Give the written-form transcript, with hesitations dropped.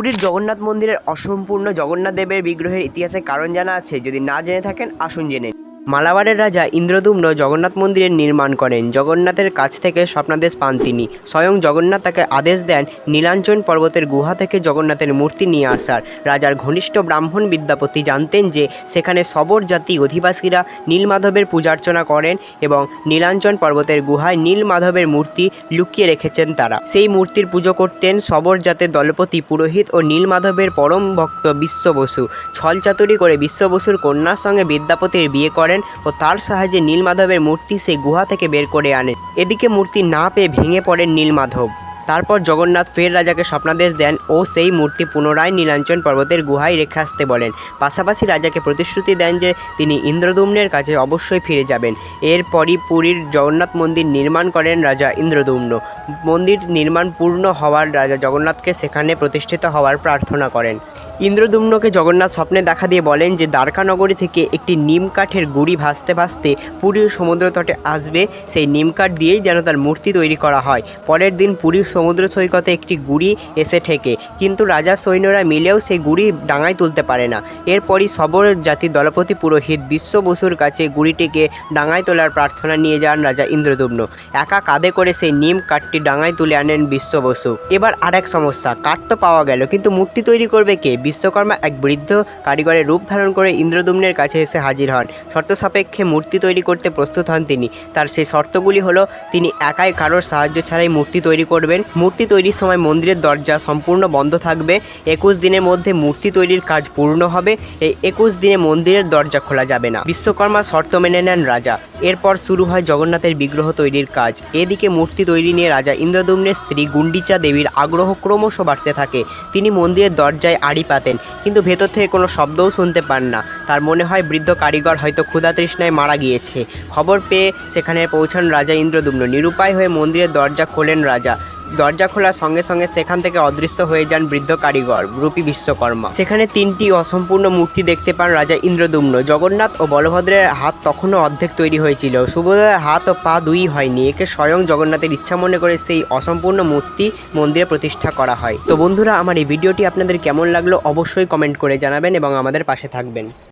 পুরীর জগন্নাথ মন্দিরের অসম্পূর্ণ জগন্নাথ দেবের বিগ্রহের ইতিহাসের কারণ জানা আছে? যদি না জেনে থাকেন আসুন জেনে নিন। মালাবারের রাজা ইন্দ্রদুম্ন জগন্নাথ মন্দিরের নির্মাণ করেন। জগন্নাথের কাছ থেকে স্বপ্নাদেশ পান তিনি। স্বয়ং জগন্নাথ তাকে আদেশ দেন নীলাঞ্চন পর্বতের গুহা থেকে জগন্নাথের মূর্তি নিয়ে আসার। রাজার ঘনিষ্ঠ ব্রাহ্মণ বিদ্যাপতি জানতেন যে সেখানে সবর জাতি অধিবাসীরা নীলমাধবের পূজার্চনা করেন এবং নীলাঞ্চন পর্বতের গুহায় নীলমাধবের মূর্তি লুকিয়ে রেখেছেন তারা। সেই মূর্তির পুজো করতেন সবর জাতের দলপতি পুরোহিত ও নীলমাধবের পরম ভক্ত বিশ্ব বসু। ছলচাতুরি করে বিশ্ব বসুর কন্যার সঙ্গে বিদ্যাপতির বিয়ে করেন ও তার সাহায্যে নীলমাধবের মূর্তি সেই গুহা থেকে বের করে আনেন। এদিকে মূর্তি না পেয়ে ভেঙে পড়েন নীলমাধব। তারপর জগন্নাথ ফের রাজাকে স্বপ্নাদেশ দেন ও সেই মূর্তি পুনরায় নীলাঞ্চন পর্বতের গুহায় রেখে আসতে বলেন। পাশাপাশি রাজাকে প্রতিশ্রুতি দেন যে তিনি ইন্দ্রদুম্নের কাছে অবশ্যই ফিরে যাবেন। এরপরই পুরীর জগন্নাথ মন্দির নির্মাণ করেন রাজা ইন্দ্রদুম্ন। মন্দির নির্মাণ পূর্ণ হওয়ার রাজা জগন্নাথকে সেখানে প্রতিষ্ঠিত হওয়ার প্রার্থনা করেন। ইন্দ্রদুম্নকে জগন্নাথ স্বপ্নে দেখা দিয়ে বলেন যে দ্বারকা নগরী থেকে একটি নিম কাঠের গুঁড়ি ভাসতে ভাসতে পুরীর সমুদ্র তটে আসবে। সেই নিম কাঠ দিয়েই যেন তার মূর্তি তৈরি করা হয়। পরের দিন পুরীর সমুদ্র সৈকতে একটি গুঁড়ি এসে ঠেকে, কিন্তু রাজার সৈন্যরা মিলেও সেই গুঁড়ি ডাঙায় তুলতে পারে না। এরপরই সবর জাতির দলপতি পুরোহিত বিশ্ব বসুর কাছে গুঁড়িটিকে ডাঙায় তোলার প্রার্থনা নিয়ে যান রাজা ইন্দ্রদুম্ন। একা কাঁধে করে সেই নিম কাঠটি ডাঙায় তুলে আনেন বিশ্ব বসু। এবার আরেক সমস্যা, কাঠ তো পাওয়া গেল, কিন্তু মূর্তি তৈরি করবে কে? বিশ্বকর্মা এক বৃদ্ধ কারিগরের রূপ ধারণ করে ইন্দ্রদুম্নের কাছে এসে হাজির হন। শর্ত সাপেক্ষে মূর্তি তৈরি করতে প্রস্তুত হন তিনি। তার সেই শর্তগুলি হলো, তিনি একাই কারোর সাহায্য ছাড়াই মূর্তি তৈরি করবেন। মূর্তি তৈরির সময় মন্দিরের দরজা সম্পূর্ণ বন্ধ থাকবে। 21 দিনের মধ্যে মূর্তি তৈরির কাজ পূর্ণ হবে। এই 21 দিনে মন্দিরের দরজা খোলা যাবে না। বিশ্বকর্মা শর্ত মেনে নেন রাজা। এরপর শুরু হয় জগন্নাথের বিগ্রহ তৈরির কাজ। এদিকে মূর্তি তৈরি নিয়ে রাজা ইন্দ্রদুম্নের স্ত্রী গুন্ডিচা দেবীর আগ্রহ ক্রমশ বাড়তে থাকে। তিনি মন্দিরের দরজায় আড়ি পাতেন, কিন্তু ভেতর থেকে কোনো শব্দও শুনতে পান না। তার মনে হয় বৃদ্ধ কারিগর হয়তো ক্ষুধা তৃষ্ণায় মারা গিয়েছে। খবর পেয়ে সেখানে পৌঁছান রাজা ইন্দ্রদুম্ন। নিরুপায় হয়ে মন্দিরের দরজা খোলেন রাজা। দরজা খোলার সঙ্গে সঙ্গে সেখান থেকে অদৃশ্য হয়ে যান বৃদ্ধ কারিগর রূপী বিশ্বকর্মা। সেখানে 3টি অসম্পূর্ণ মূর্তি দেখতে পান রাজা ইন্দ্রদুম্ন। জগন্নাথ ও বলভদ্রের হাত তখনও অর্ধেক তৈরি হয়েছিল, সুভদ্রার হাত ও পা দুই হয়নি। একে স্বয়ং জগন্নাথের ইচ্ছা মনে করে সেই অসম্পূর্ণ মূর্তি মন্দিরে প্রতিষ্ঠা করা হয়। তো বন্ধুরা, আমার এই ভিডিওটি আপনাদের কেমন লাগলো অবশ্যই কমেন্ট করে জানাবেন এবং আমাদের পাশে থাকবেন।